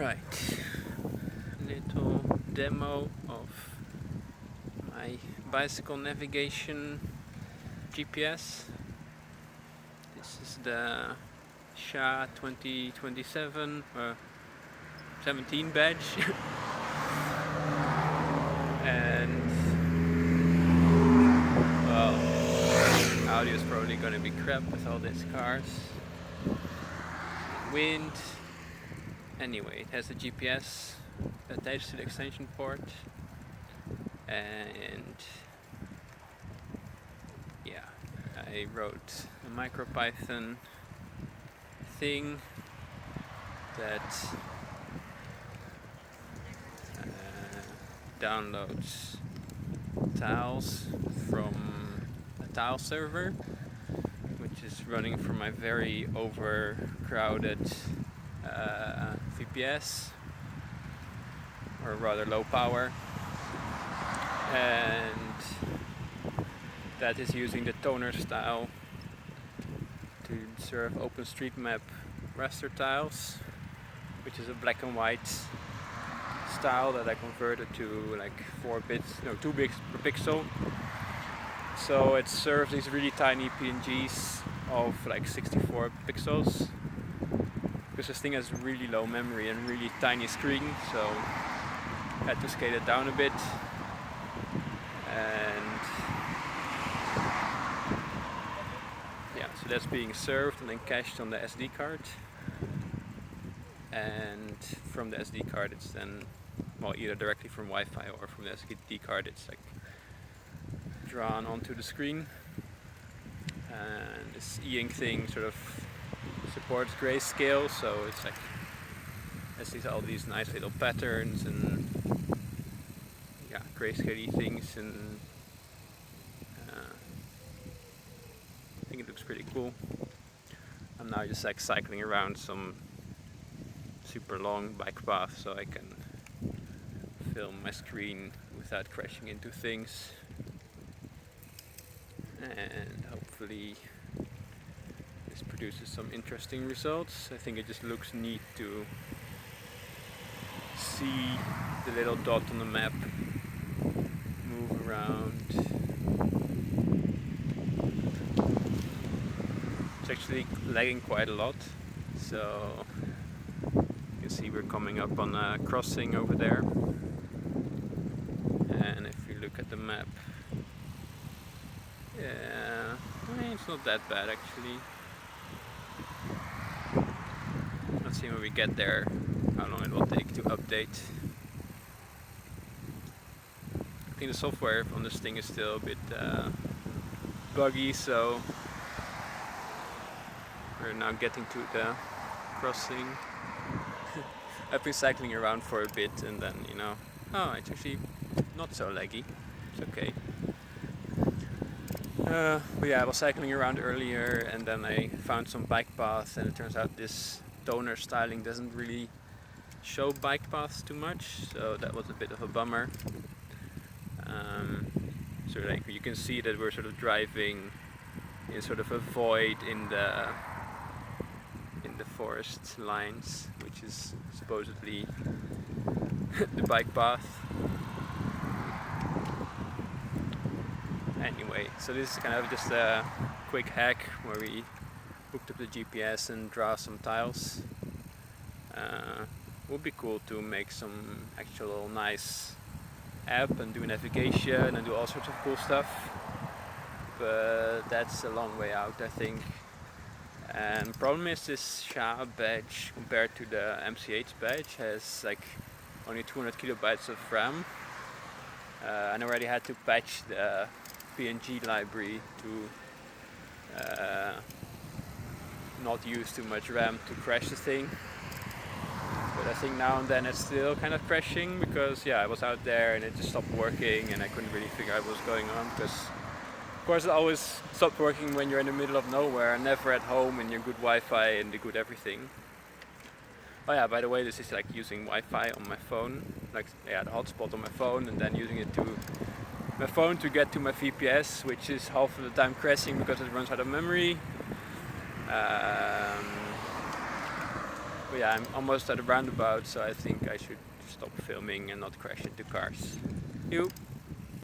Alright, little demo of my bicycle navigation GPS. This is the SHA2017 17 badge and well, audio is probably gonna be crap with all these cars, wind. Anyway, it has a GPS attached to the extension port, and yeah, I wrote a MicroPython thing that downloads tiles from a tile server, which is running from my very overcrowded VPS, or rather low power, and that is using the toner style to serve OpenStreetMap raster tiles, which is a black and white style that I converted to like 2 bits per pixel. So it serves these really tiny PNGs of like 64 pixels, because this thing has really low memory and really tiny screen, so I had to scale it down a bit. And yeah, so that's being served and then cached on the SD card, and from the SD card it's then, well, either directly from Wi-Fi or from the SD card it's like drawn onto the screen. And this e-ink thing sort of supports grayscale, so it's like it sees all these nice little patterns and yeah, grayscale things, and I think it looks pretty cool. I'm now just like cycling around some super long bike path so I can film my screen without crashing into things, and hopefully this produces some interesting results. I think it just looks neat to see the little dot on the map move around. It's actually lagging quite a lot, so you can see we're coming up on a crossing over there, and if you look at the map, yeah, I mean, it's not that bad actually. Let's see when we get there how long it will take to update. I think the software on this thing is still a bit buggy, so we're now getting to the crossing. I've been cycling around for a bit and then, oh, it's actually not so laggy. It's okay. But yeah, I was cycling around earlier and then I found some bike paths, and it turns out this toner styling doesn't really show bike paths too much, so that was a bit of a bummer. So like you can see that we're sort of driving in sort of a void in the forest lines, which is supposedly the bike path. Anyway, so this is kind of just a quick hack where we hooked up the GPS and draw some tiles. Would be cool to make some actual nice app and do navigation and do all sorts of cool stuff, but that's a long way out, I think. And problem is, this SHA badge compared to the MCH badge has like only 200 kilobytes of RAM, and I already had to patch the PNG library to not use too much RAM to crash the thing. But I think now and then it's still kind of crashing, because yeah, I was out there and it just stopped working and I couldn't really figure out what was going on, because of course it always stopped working when you're in the middle of nowhere and never at home and your good Wi-Fi and the good everything. Oh yeah, by the way, this is like using Wi-Fi on my phone, like yeah, the hotspot on my phone, and then using it to my phone to get to my VPS, which is half of the time crashing because it runs out of memory. But yeah, I'm almost at a roundabout, so I think I should stop filming and not crash into cars. You.